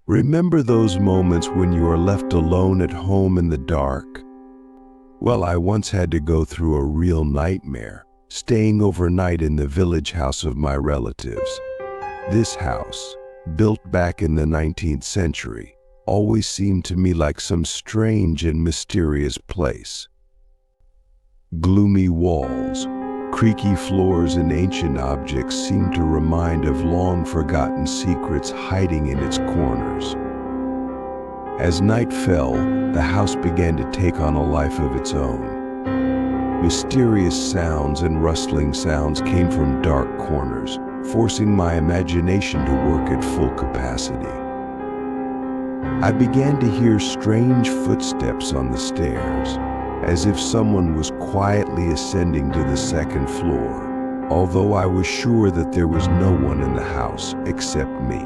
Remember those moments when you are left alone at home in the dark? Well, I once had to go through a real nightmare, staying overnight in the village house of my relatives. This house, built back in the 19th century, always seemed to me like some strange and mysterious place. Gloomy walls, creaky floors, and ancient objects seemed to remind of long-forgotten secrets hiding in its corners. As night fell, the house began to take on a life of its own. Mysterious sounds and rustling sounds came from dark corners, forcing my imagination to work at full capacity. I began to hear strange footsteps on the stairs, as if someone was quietly ascending to the second floor, although I was sure that there was no one in the house except me.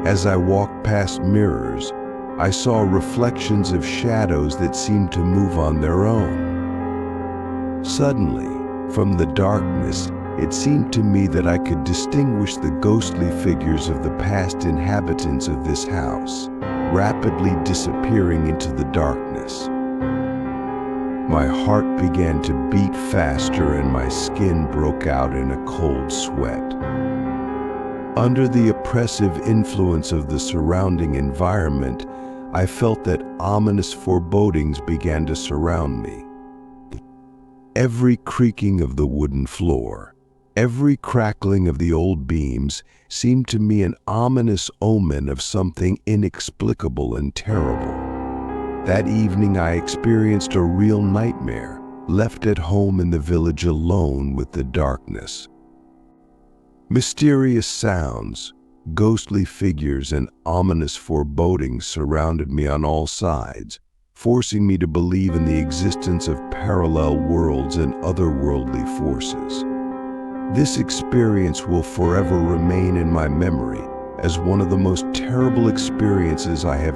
As I walked past mirrors, I saw reflections of shadows that seemed to move on their own. Suddenly, from the darkness, it seemed to me that I could distinguish the ghostly figures of the past inhabitants of this house, rapidly disappearing into the darkness. My heart began to beat faster and my skin broke out in a cold sweat. Under the oppressive influence of the surrounding environment, I felt that ominous forebodings began to surround me. Every creaking of the wooden floor, every crackling of the old beams seemed to me an ominous omen of something inexplicable and terrible. That evening I experienced a real nightmare, left at home in the village alone with the darkness. Mysterious sounds, ghostly figures, and ominous forebodings surrounded me on all sides, forcing me to believe in the existence of parallel worlds and otherworldly forces. This experience will forever remain in my memory as one of the most terrible experiences I have